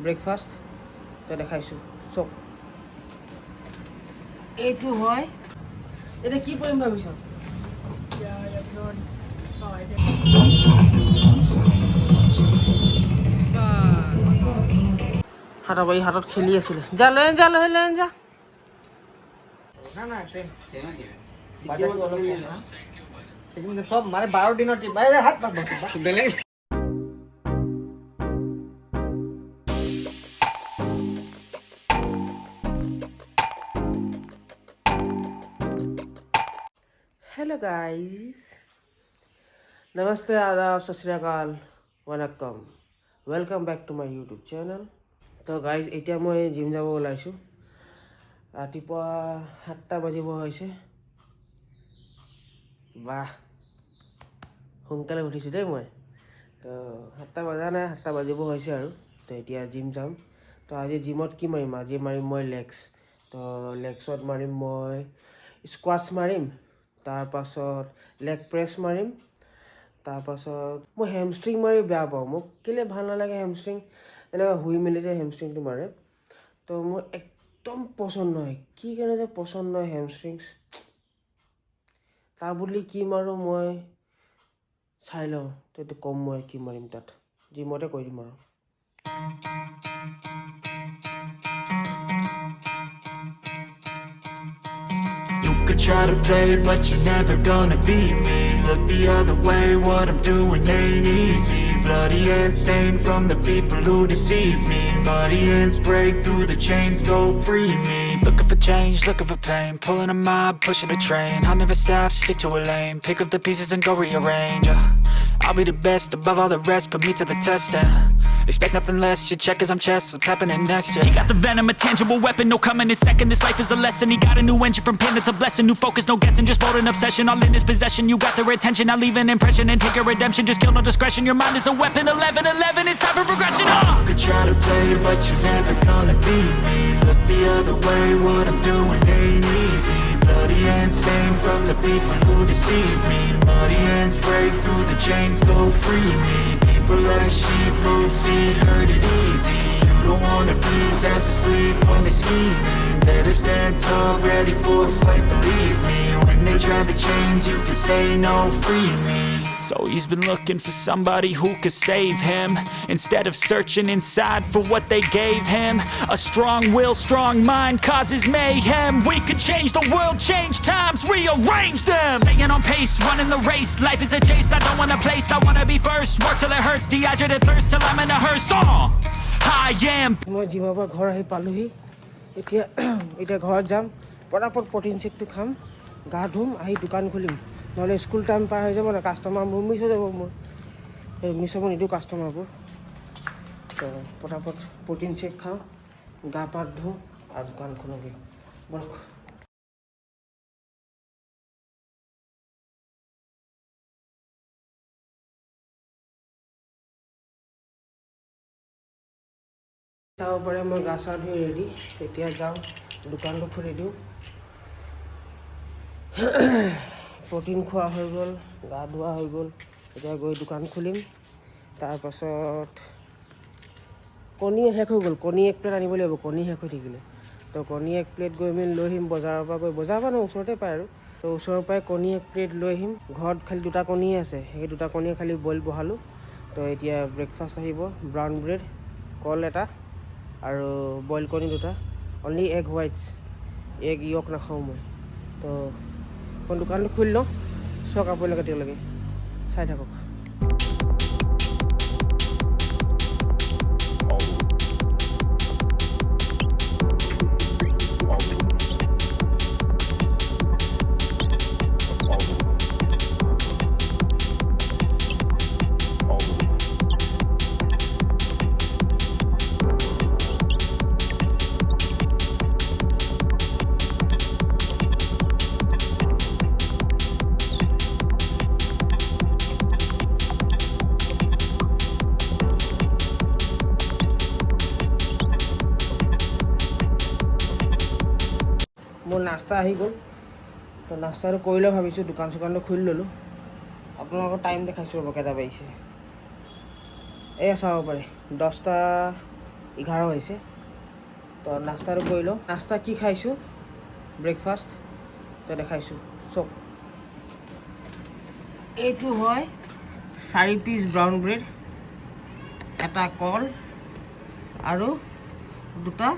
Breakfast তো দেখাইছোঁ চক এইটো হয় এতিয়া কি কৰিম ভাবিছ হাতবাৰী হাতত খেলি আছিলে যা লৈ যা সব মানে 12 দিনৰ ট্ৰিপ বাইরে হাত পাব বেলেগ हेलो गाइस नमस्ते आदाब सत श्री अकाल वनक्कम welcome back to my YouTube channel तो गाइस এতিয়া মই জিম যাব ওলাইছোঁ ৰাতিপুৱা 7টা বাজিব হৈছে বাহ সোনকালে উঠিছোঁ দেই মই তো 7টা বজা নাই 7টা বাজিব হৈছে আৰু তো এতিয়া জিম যাম তো আজি জিমত কি মাৰিম আজি মাৰিম মই লেগছ তো লেগছত মাৰিম মই স্কোৱাটছ মাৰিম তাৰপাছত লেগ প্ৰেছ মাৰিম তাৰপাছত মই হেমষ্ট্ৰিং মাৰি বেয়া পাওঁ মোক কেলে ভাল নালাগে হেমষ্ট্ৰিং এনেকুৱা শুই মেলি যে হেমষ্ট্ৰিংটো মাৰে তো মোৰ একদম পচন্দ নহয় কি কাৰণে যে পচন্দ নহয় হেমষ্ট্ৰিংছ তাৰ বুলি কি মাৰোঁ মই চাই লওঁ তো এইটো কম মই কি মাৰিম তাত জিমতে কৈ দিম আৰু Could try to play it, but you're never gonna beat me. Look the other way, what I'm doing ain't easy. Bloody hands stained from the people who deceive me. Muddy hands break through the chains, go free me. Looking for change, looking for pain. Pulling a mob, pushing a train. I'll never stop, stick to a lane. Pick up the pieces and go rearrange. I'll be the best above all the rest, put me to the test and expect nothing less, you check as I'm chess, what's happening next, yeah. He got the venom, a tangible weapon, no coming in second. This life is a lesson, he got a new engine from pain, it's a blessing. New focus, no guessing, just bold and obsession. All in his possession, you got their attention. I'll leave an impression and take your redemption. Just kill no discretion, your mind is a weapon. 11-11, it's time for progression. You could try to play it, but you're never gonna beat me. Look the other way, what I'm doing ain't easy. Bloody hands stained from the people who deceive me. Muddy hands break through the chains, go free me. People like sheep, move feet, hurt it easy. You don't wanna be fast asleep when they're scheming. Better stand tall, ready for a fight, believe me. When they try the chains, you can say no, free me. So he's been looking for somebody who could save him, instead of searching inside for what they gave him. A strong will, strong mind causes mayhem. We could change the world, change times, rearrange them. Staying on pace, running the race. Life is a chase, I don't want a place, I wanna be first. Work till it hurts, dehydrated thirst till I'm in a hearse. I am. মই জিমৰ পৰা ঘৰ আহি পালোহি এতিয়া এতিয়া ঘৰত যাম পটাপট প্ৰটিন চেকটো খাম গা ধুম আহি দোকান খুলিম নহ'লে স্কুল টাইম পাৰ হৈ যাব না কাষ্টমাৰ মোৰ মিছ হৈ যাব মোৰ এই মিছ হ'ব নিদিওঁ কাষ্টমাৰবোৰ তো পটাপট প্ৰটিন চেক খাওঁ গা পা ধুওঁ আৰু দোকান খোলোঁগৈ বলক চাব পাৰে মই গা চা ধুই ৰেডি এতিয়া যাওঁ দোকানটো খুলি দিওঁ প্ৰটিন খোৱা হৈ গ'ল গা ধোৱা হৈ গ'ল এতিয়া গৈ দোকান খুলিম তাৰপাছত কণী শেষ হৈ গ'ল কণী এক প্লেট আনিব লাগিব কণী শেষ হৈ থাকিলে তো কণী এক প্লেট গৈ মেলি লৈ আহিম বজাৰৰ পৰা গৈ বজাৰৰ পৰা ওচৰতে পায় আৰু তো ওচৰৰ পৰাই কণী এক প্লেট লৈ আহিম ঘৰত খালি দুটা কণী আছে সেই দুটা কণী খালি বইল বহালোঁ তো এতিয়া ব্ৰেকফাষ্ট আহিব ব্ৰাউন ব্ৰেড কল এটা আৰু বইল কণী দুটা অনলি এগ হোৱাইটছ এগ য়ক নাখাওঁ মই তো মই দোকানটো খুলি লওঁ চাওক আপোনালোকে তেতিয়ালৈকে চাই থাকক মোৰ নাস্তা আহি গ'ল তো নাস্তাটো কৰিলে ভাবিছোঁ দোকান চোকানটো খুলি ল'লোঁ আপোনালোকৰ টাইম দেখাইছোঁ ৰ'ব কেইটা বাজিছে এয়া চাব পাৰে 10টা 11 হৈছে। তো নাস্তাটো কৰি লওঁ। নাস্তা কি খাইছোঁ, ব্ৰেকফাষ্ট তো দেখাইছোঁ চব। এইটো হয় 4 পিচ ব্ৰাউন ব্ৰেড, এটা কল আৰু 2টা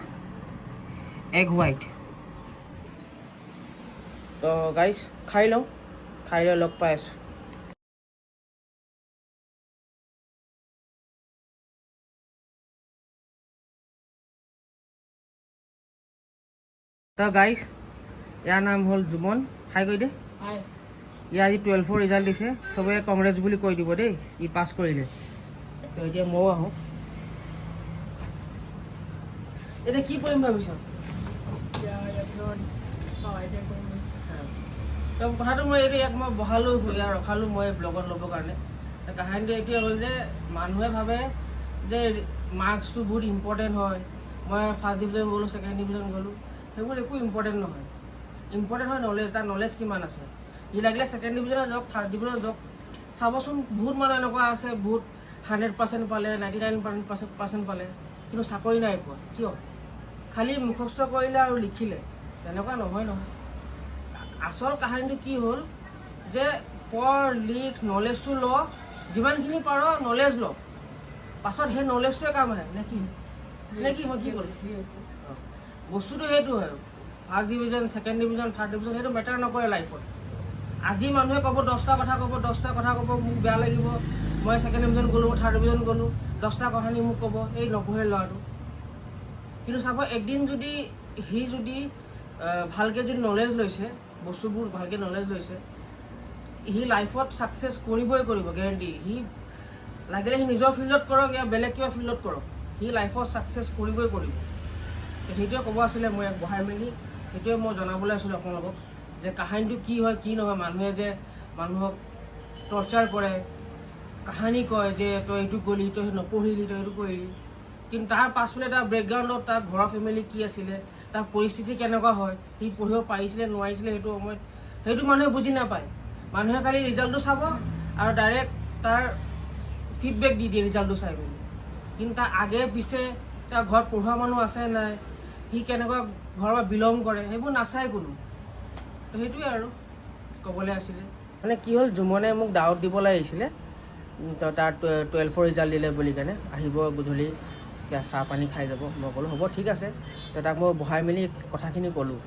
এগ হোৱাইট। তো গাইজ খাই লওঁ, খাই লৈ লগ পাই আছোঁ। তো গাইজ ইয়াৰ নাম হ'ল জুমন। হাই কৈ দে। ইয়াৰ আজি 12ৰ ৰিজাল্ট দিছে, চবে কংগ্ৰেছ বুলি কৈ দিব দেই, ই পাছ কৰিলে। তো এতিয়া ময়ো আহোঁ। এতিয়া কি কৰিম ভাবিছ? তো কথাটো মই এইটো ইয়াক মই বহালোঁ, ইয়াত ৰখালোঁ মই ব্লগত ল'বৰ কাৰণে। কাহিনীটো এইটোৱে হ'ল যে মানুহে ভাবে যে মাৰ্কছটো বহুত ইম্পৰ্টেণ্ট হয়। মই ফাৰ্ষ্ট ডিভিজন গ'লোঁ, ছেকেণ্ড ডিভিজন গ'লোঁ, সেইবোৰ একো ইম্পৰ্টেণ্ট নহয়। ইম্পৰ্টেণ্ট হয় নলেজ, তাৰ নলেজ কিমান আছে। সি লাগিলে ছেকেণ্ড ডিভিজনত যাওক, থাৰ্ড ডিভিজনত যাওক। চাবচোন বহুত মানুহ এনেকুৱা আছে, বহুত 100% পালে, 99% পালে, কিন্তু চাকৰি নাই পোৱা। কিয়? খালি মুখস্থ কৰিলে আৰু লিখিলে, তেনেকুৱা নহয় নহয়। আচল কাহিনীটো কি হ'ল যে পঢ়, লিখ, নলেজটো ল, যিমানখিনি পাৰ নলেজ ল, পাছত সেই নলেজটোৱে কাম আহে নে কি? মই কি কৰিম? বস্তুটো সেইটো হয়। First division, second division, third division সেইটো মেটাৰ নকৰে লাইফত। আজি মানুহে ক'ব 10টা কথা ক'ব, মোক বেয়া লাগিব। মই ছেকেণ্ড ডিভিজন গ'লোঁ, থাৰ্ড ডিভিজন গ'লোঁ, 10টা কাহানি মোক ক'ব, এই নপঢ়ে ল'ৰাটো। কিন্তু চাব একদিন যদি সি ভালকৈ যদি নলেজ লৈছে, বস্তুবোৰ ভালকৈ নলেজ লৈছে, সি লাইফত ছাকচেছ কৰিবই কৰিব, গেৰেণ্টি। সি লাগিলে সি নিজৰ ফিল্ডত কৰক या বেলেগ কিবা ফিল্ডত কৰক, সি লাইফত ছাকচেছ কৰিবই কৰিব। সেইটোৱে ক'ব আছিলে মই ইয়াক বহাই মেলি, সেইটোৱে মই জনাবলৈ আছিলোঁ আপোনালোকক যে কাহিনীটো কি হয় কি নহয়। মানুহে যে মানুহক টৰ্চাৰ কৰে, কাহিনী কয় যে তই এইটো গ'লি, তই নপঢ়িলি, তই এইটো কৰিলি, কিন্তু তাৰ পাছফালে তাৰ বেকগ্ৰাউণ্ডত তাৰ ঘৰৰ ফেমিলি কি আছিলে, তাৰ পৰিস্থিতি কেনেকুৱা হয়, সি পঢ়িব পাৰিছিলে নোৱাৰিছিলে, সেইটো সময়ত সেইটো মানুহে বুজি নাপায়। মানুহে খালি ৰিজাল্টটো চাব আৰু ডাইৰেক্ট তাৰ ফিডবেক দি দিয়ে ৰিজাল্টটো চাই মেলি, কিন্তু তাৰ আগে পিছে তাৰ ঘৰত পঢ়োৱা মানুহ আছে নাই, সি কেনেকুৱা ঘৰৰ পৰা বিলং কৰে, সেইবোৰ নাচায় কোনো। তো সেইটোৱে আৰু ক'বলৈ আছিলে। মানে কি হ'ল, জুমনে মোক দাৱত দিবলৈ আহিছিলে, তো তাৰ 12ৰ ৰিজাল্ট দিলে বুলি কেনে, আহিব গধূলি এতিয়া চাহ পানী খাই যাব। মই ক'লোঁ হ'ব ঠিক আছে। তো তাক মই বহাই মেলি কথাখিনি ক'লোঁ।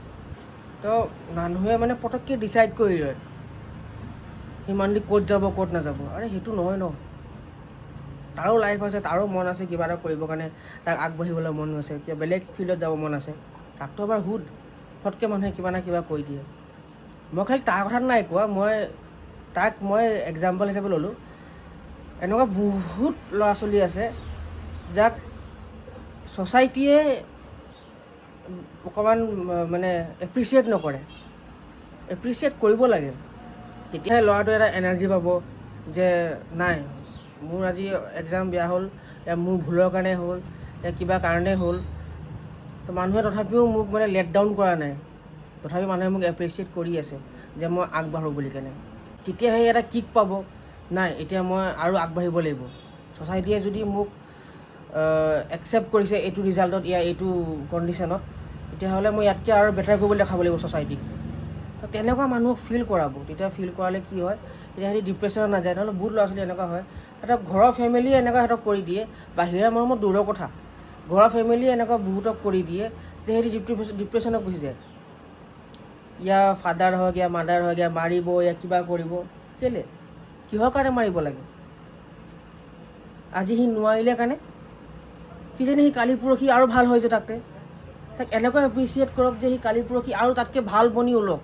তো মানুহে মানে পটককৈ ডিচাইড কৰি লয় সি মানুহটো ক'ত যাব ক'ত নাযাব। আৰে সেইটো নহয় ন, তাৰো লাইফ আছে, তাৰো মন আছে কিবা এটা কৰিবৰ কাৰণে, তাক আগবাঢ়িবলৈ মন আছে, কিবা বেলেগ ফিল্ডত যাব মন আছে। তাকতো এবাৰ ফটকৈ মানুহে কিবা না কিবা কৈ দিয়ে। মই খালি তাৰ কথাত নাই কোৱা, মই এক্সাম্পল হিচাপে ল'লোঁ। এনেকুৱা বহুত ল'ৰা ছোৱালী আছে যাক ছ'চাইটিয়ে অকণমান মানে এপ্ৰিচিয়েট নকৰে। এপ্ৰিচিয়েট কৰিব লাগে, তেতিয়াহে ল'ৰাটোৱে এটা এনাৰ্জি পাব যে নাই, মোৰ আজি এক্সাম বেয়া হ'ল, মোৰ ভুলৰ কাৰণে হ'ল, কিবা কাৰণে হ'ল। তো মানুহে তথাপিও মোক মানে লেট ডাউন কৰা নাই, তথাপি মানুহে মোক এপ্ৰিচিয়েট কৰি আছে যে মই আগবাঢ়োঁ বুলি কেনে। তেতিয়াহে এটা কিক পাব, নাই এতিয়া মই আৰু আগবাঢ়িব লাগিব। ছ'চাইটিয়ে যদি মোক একচেপ্ট কৰিছে এইটো ৰিজাল্টত, এইটো কণ্ডিশ্যনত, তেতিয়াহ'লে মই ইয়াতকৈ আৰু বেটাৰ কৰিবলৈ দেখাব লাগিব ছ'চাইটিক। তো তেনেকুৱা মানুহক ফিল কৰাব। তেতিয়া ফিল কৰালে কি হয়, তেতিয়া সিহঁতি ডিপ্ৰেশ্যনত নাযায়। নহ'লে বহুত ল'ৰা ছোৱালী এনেকুৱা হয়, সিহঁতক ঘৰৰ ফেমিলিয়ে এনেকুৱা সিহঁতক কৰি দিয়ে, বাহিৰা মৰমত দূৰৰ কথা, ঘৰৰ ফেমিলিয়ে এনেকুৱা বহুতক কৰি দিয়ে যে সিহঁতি ডিপ্ৰেশ্যনত গুচি যায়। ইয়াৰ ফাদাৰ হওক, ইয়াৰ মাদাৰ হওক, ইয়াৰ মাৰিব, ইয়াৰ কিবা কৰিব। কেলৈ, কিহৰ কাৰণে মাৰিব লাগে? আজি সি নোৱাৰিলে কাৰণে, কিজানি সি কালি পৰহি আৰু ভাল হৈ যায়। তাক এনেকুৱা এপ্ৰিচিয়েট কৰক যে সি কালি পৰহি আৰু তাতকৈ ভাল বনি ওলক।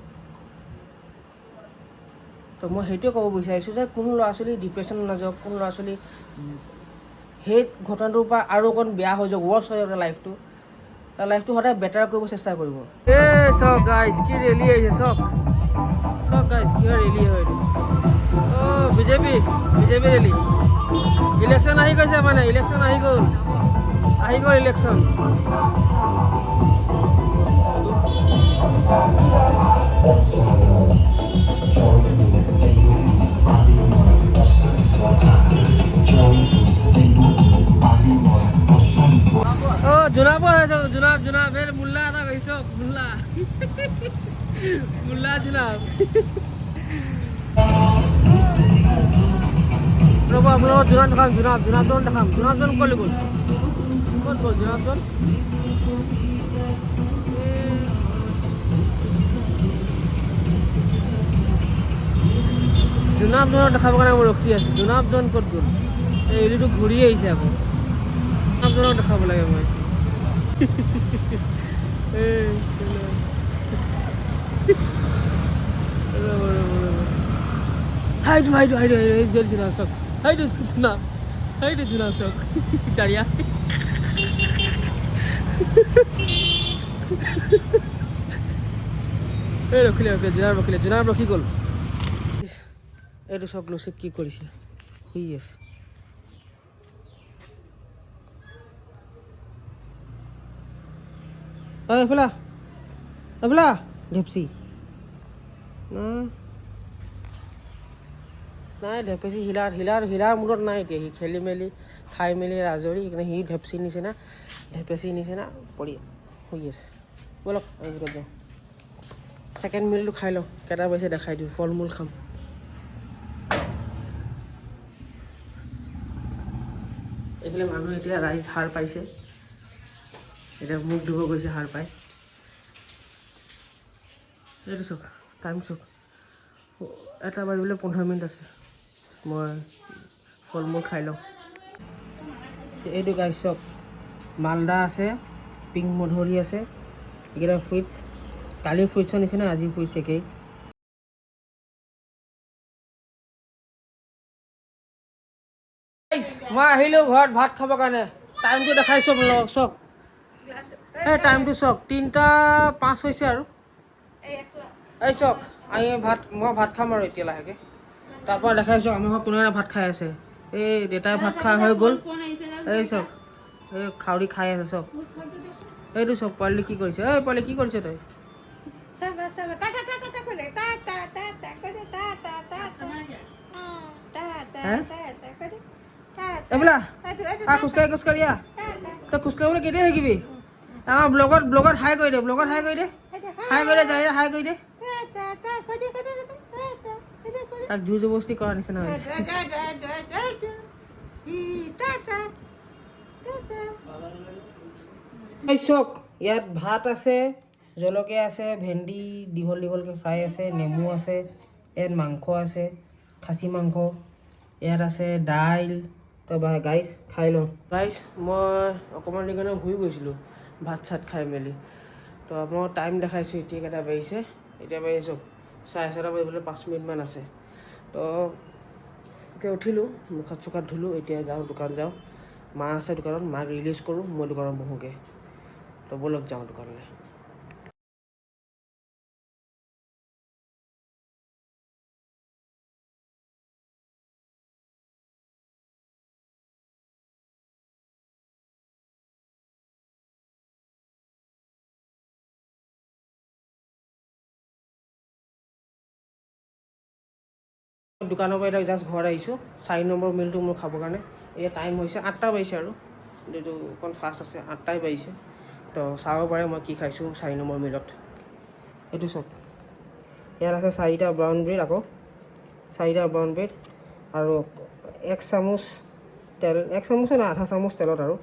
তো মই সেইটোৱে ক'ব বিচাৰিছোঁ যে কোনো ল'ৰা ছোৱালী ডিপ্ৰেশ্যনত নাযাওক, কোনো ল'ৰা ছোৱালী সেই ঘটনাটোৰ পৰা আৰু অকণ বেয়া হৈ যাওক, ৱৰ্ছ হৈ যাওক লাইফটো, তাৰ লাইফটো সদায় বেটাৰ কৰিব চেষ্টা কৰিব। চব গাইজ কি ৰেলী আহিছে, চব গাইজ কিহৰ ৰেলী হয় এইটো? BJP rally. ইলেকশ্যন আহি গৈছে, মানে ইলেকশ্যন আহি গ'ল ইলেকশ্যন। জোনাব জোনাব এর মুল্লা এটা কৈছ মুল্লা মুল্লা জোনাব ৰ'ব আপোনালোকৰ জোনাবজন দেখাম জোনাবজন ক'লৈ গ'ল ক'ত গ'ল জোনাবজন জোনাবজনক দেখাবৰ কাৰণে মই ৰখি আছোঁ জোনাবজন ক'ত গ'ল এই এলিটো ঘূৰি আহিছে আকৌ জোনাবজনক দেখাব লাগে মই হাইটো জোনাব চক হাইটো জোনাব চক গাড়িয়া এই ৰখিলে জোনাব ৰখি গ'ল এইটো চক লুচিক কি কৰিছে শুই আছে এইফালা ঢেপচি নাই ঢেপচি হিলাৰ মূৰত নাই এতিয়া সি খেলি মেলি খাই মেলি আজৰি সেইকাৰণে সি ঢেপচি নিচিনা পৰি শুই আছে ব'লক আমি ভিতৰত যাওঁ ছেকেণ্ড মিলটো খাই লওঁ কেইটা বাজিছে দেখাই দিওঁ ফল মূল খাম এইফালে মানুহ এতিয়া ৰাইজ সাৰ পাইছে এতিয়া মুখ ধুব গৈছে সাৰ পাই এইটো চাওক টাইম চাওক 1টা বাজিবলৈ 15 মিনিট আছে মই ফল মূল খাই লওঁ এইটো গাইছ চাওক মালদা আছে পিংক মধুৰি আছে এইকেইটা ফ্ৰুইটছ কালি ফ্ৰুইটছৰ নিচিনা আজি ফ্ৰুইটছ একেই মই আহিলোঁ ঘৰত ভাত খাবৰ কাৰণে টাইমটো দেখাইছোঁ আপোনালোকক চাওক এই টাইমটো চাওক 3:05 হৈছে আৰু এই চাওক মই ভাত খাম আৰু এতিয়া লাহেকৈ তাৰপৰা দেখাইছোঁ আমাৰ ঘৰত কোনোবাই ভাত খাই আছে এই দেউতাই ভাত খাই হৈ গ'ল এই চাওক এই খাউৰি খাই আছে চাওক এইটো চাওক পোৱালি কি কৰিছে এই পোৱালি কি কৰিছে তই এইবোলা খোজকাঢ়ি তই খোজকাঢ়িবলৈ কেতিয়া শিকিবি আমাৰ ব্লগত হাই কৰি দে হাই কৰি দে তাক জোৰ জবৰদস্তি কৰাৰ নিচিনা চক ইয়াত ভাত আছে জলকীয়া আছে ভেন্দি দীঘলকৈ ফ্ৰাই আছে নেমু আছে ইয়াত মাংস আছে খাচী মাংস ইয়াত আছে দাইল তো গাইছ খাই লওঁ গাইছ মই অকণমান দেৰি কাৰণে শুই গৈছিলোঁ ভাত চাত খাই মেলি তো আপোনালোকক টাইম দেখাইছোঁ এতিয়া কেইটা বাজিছে এতিয়া বাজি চাওক 6:30 বাজিবলৈ 5 মিনিটমান আছে তো এতিয়া উঠিলোঁ মুখ হাত ধুলোঁ এতিয়া যাওঁ দোকান যাওঁ মা আছে দোকানত মাক ৰিলিজ কৰোঁ মই দোকানত বহোঁগৈ তো ব'লক যাওঁ দোকানলৈ দোকানৰ পৰা এতিয়া জাষ্ট ঘৰত আহিছোঁ 4 নম্বৰ মিলটো মোৰ খাবৰ কাৰণে এতিয়া টাইম হৈছে 8টা বাজিছে আৰু এইটো অকণ ফাষ্ট আছে 8টাই বাজিছে তো চাব পাৰে মই কি খাইছোঁ 4 নম্বৰ মিলত এইটো চাওক ইয়াত আছে 4টা ব্ৰাউন ব্ৰেড আকৌ 4টা ব্ৰাউন ব্ৰেড আৰু 1 চামুচ তেল 1 চামুচ না আধা চামুচ তেলত আৰু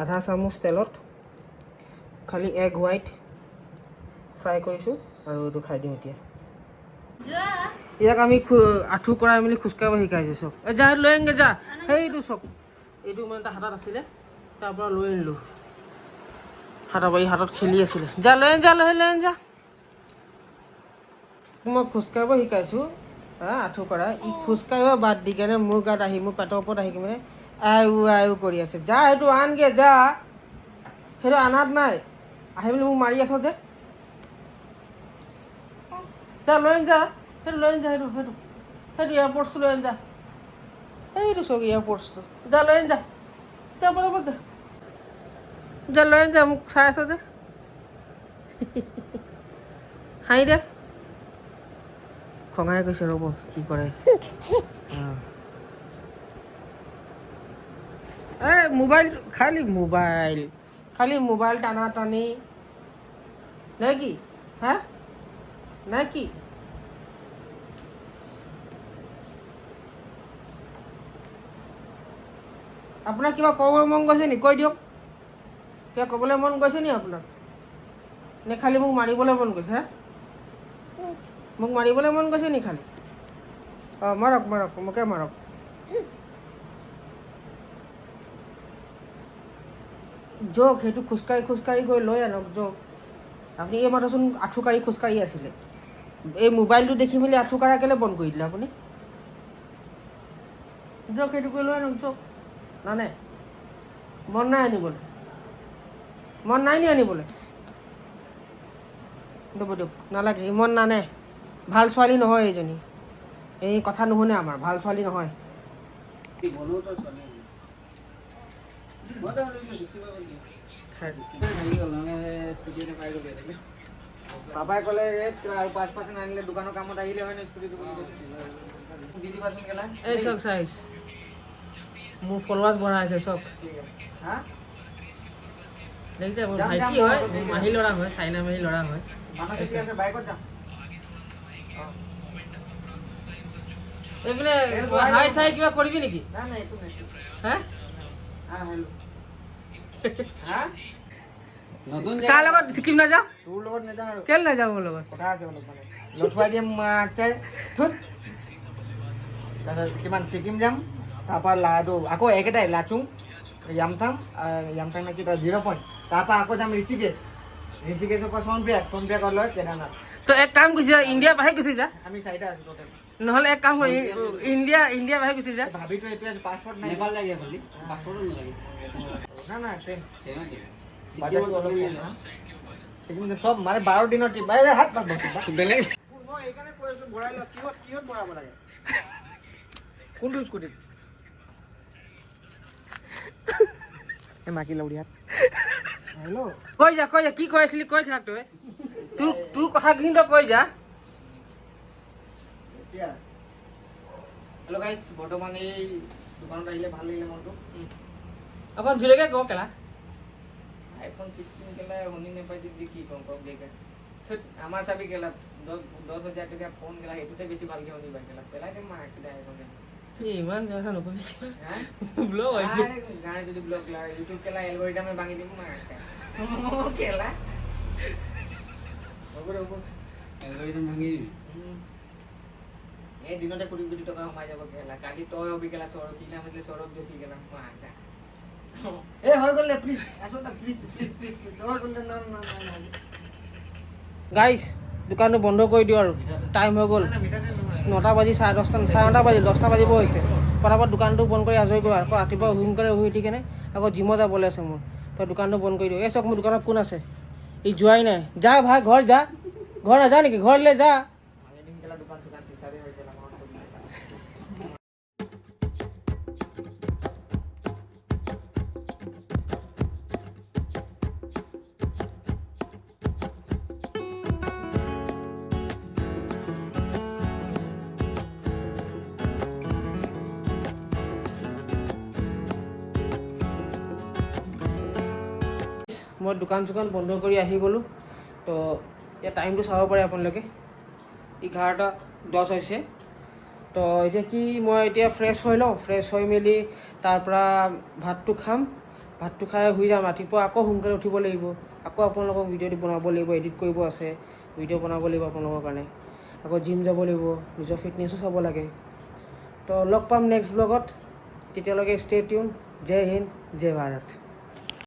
আধা চামুচ তেলত খালি এগ হোৱাইট ফ্ৰাই কৰিছোঁ আৰু এইটো খাই দিওঁ এতিয়া ইয়াক আমি আঁঠু কৰাই মেলি খোজকাঢ়িব শিকাইছোঁ চব যা লৈ আনগে যা সেইটো চব এইটো মানে তাৰ হাতত আছিলে তাৰ পৰা লৈ আনিলোঁ হাতত খেলি আছিলে যা লৈ আন যা মই খোজকাঢ়িব শিকাইছোঁ আঁঠু কৰা ই খোজকাঢ়িব বাদ দি কেনে মোৰ গাত আহি মোৰ পেটৰ ওপৰত আহি মানে আয়ু কৰি আছে যা সেইটো আনগে যা সেইটো আনাত নাই আহি মেলি মোক মাৰি আছ যে যা লৈ আন যা সেইটো লৈ আন যা সেইটো এয়াৰপৰ্টছটো লৈ আন যা সেইটো চাওক এয়াৰপৰ্টছটো যা লৈ আন যা বৰাবৰ যা লৈ আন যা মোক চাই আছ যে হাঁহি দে খঙাই গৈছে ৰ'ব কি কৰে মোবাইল খালি মোবাইল টানা টানি নে কি হা নে কি আপোনাৰ কিবা ক'বলৈ মন গৈছে নি কৈ দিয়ক কিবা ক'বলৈ মন গৈছে নি আপোনাৰ নে খালি মোক মাৰিবলৈ মন গৈছে হা মোক মাৰিবলৈ মন গৈছে নি খালি অঁ মাৰক মোকে মাৰক জোক সেইটো খোজকাঢ়ি গৈ লৈ আনক জোক আপুনি এই মাত্ৰচোন আঁঠু কাঢ়ি খোজকাঢ়ি আছিলে এই মোবাইলটো দেখি মেলি আঁঠু কাঢ়া কেলৈ বন্ধ কৰি দিলে আপুনি জোক সেইটো কৰি লৈ আনক জোক নানে মন নাই আনিবলৈ মন নাই নি আনিবলৈ দিয়ক নালাগে মন নানে ভাল ছোৱালী নহয় এইজনী এই কথা নুশুনে আমাৰ ভাল ছোৱালী নহয় পাপাই ক'লে আৰু 5% আনিলে দোকানৰ কামত আহিলে হয় না স্কুটিটো দি দিবাচোন কেলা এই চক চাইজ মোৰ ফলোৱাৰ্ছ বঢ়া আছে চক হা দেখিছে মোৰ ভাইটি হয় মাহী ল'ৰা হয় চাইনা মাহী ল'ৰা হয় মানুহ কেতিয়া আছে বাইকত যাম এইপিনে হাই চাই কিবা কৰিবি নেকি না না একো নাই হা হেল্ল' হা নতুন কাৰ লগত ছিকিম নাযাওঁ তোৰ লগত নেযাওঁ আৰু কেলে নাযাওঁ মোৰ লগত কথা আছে অলপ মানে লঠুৱাই দিম মাছে থুত তাৰপিছত কিমান ছিকিম যাম তাৰপৰা লাডু আকৌ একেটাই লাচুং য়ামথাং নে কি 0 পইণ্ট তাৰপৰা আকৌ যাম ঋষিকেশৰ পৰা সোনপ্ৰিয়াক লৈ কেদাৰনাথ তো এক কাম গুচি যা ইণ্ডিয়া বাহিৰ গুচি যা আমি চাৰিটা আছো টোটেল নহ'লে এক কাম কৰি ইণ্ডিয়া বাহিৰ গুচি যা ভাবিতো এইটোৱে পাছপৰ্ট নাই নেপাল লাগে খালি পাছপৰ্টো নালাগে না না ট্ৰেইন বাজেটটো অলপ কম না ছিকিম চব মানে 12 দিনৰ ট্ৰিপ বাইৰে হাত পাব বেলেগ মই এইকাৰণে কৈ আছো ভৰাই ল কিহত ভৰাব লাগে কোনটো স্কুটিত এ মাকি লউৰি হাত হেল্ল' কৈ যা কি কৈ আছিলি কৈ থাক তই তোৰ কথাখিনি তই কৈ যা হেল্ল' গাইছ বৰ্তমান এই দোকানত আহিলে ভাল লাগিলে মনটো অকণ জোৰেকে ক কেলা আইফোন 16 কেলা শুনি নাপাই যদি কি কম কওক দেখাই আমাৰ চাবি কেলা 10,000 টকা ফোন কেলা সেইটোতে বেছি ভালকে শুনি পাই কেলা পেলাই দিম মা একটা আইফোন ইমান কথা নকবি হ্যাঁ ব্লগ হৈছে গানে যদি ব্লগ কেলা ইউটিউব কেলা এলগৰিদমে ভাঙি দিম মা একটা কেলা হ'ব এলগৰিদম ভাঙি দিবি এই দিনতে 20 টকা সোমাই যাব কেলা কালি তই হবি কেলা সৌৰভ কি নাম আছিল সৌৰভ যোশী কেলা মা একটা এ হৈ গ'ল প্লিজ আসোনা প্লিজ সৌৰভ গ'ল না গাইছ দোকানটো বন্ধ কৰি দিওঁ আৰু টাইম হৈ গ'ল 9টা বাজি 9:30 বাজি 10টা বাজিব হৈছে পৰাপত দোকানটো বন্ধ কৰি আজৰি কৰোঁ আকৌ ৰাতিপুৱা সোনকালে শুই উঠি কেনে আকৌ জিমত যাবলৈ আছে মোৰ তই দোকানটো বন্ধ কৰি দিওঁ এই চক মোৰ দোকানত কোন আছে ই যোৱাই নাই যা ভাই ঘৰ যা ঘৰ নাযাওঁ নেকি ঘৰলৈ যা কেলা দোকান চিচাৰে হৈ গ'ল আমাৰ মই দোকান বন্ধ কৰি আহি গ'লোঁ তো এতিয়া টাইমটো চাব পাৰে আপোনালোকে 11:10 হৈছে তো এতিয়া কি মই এতিয়া ফ্ৰেছ হৈ লওঁ ফ্ৰেছ হৈ মেলি তাৰপৰা ভাতটো খাম ভাতটো খাই শুই যাম ৰাতিপুৱা আকৌ সোনকালে উঠিব লাগিব আকৌ আপোনালোকক ভিডিঅ'টো বনাব লাগিব এডিট কৰিব আছে ভিডিঅ' বনাব লাগিব আপোনালোকৰ কাৰণে আকৌ জিম যাব লাগিব নিজৰ ফিটনেছো চাব লাগে তো লগ পাম নেক্সট ব্লগত তেতিয়ালৈকে ষ্টে টিউন জয় হিন্দ জয় ভাৰত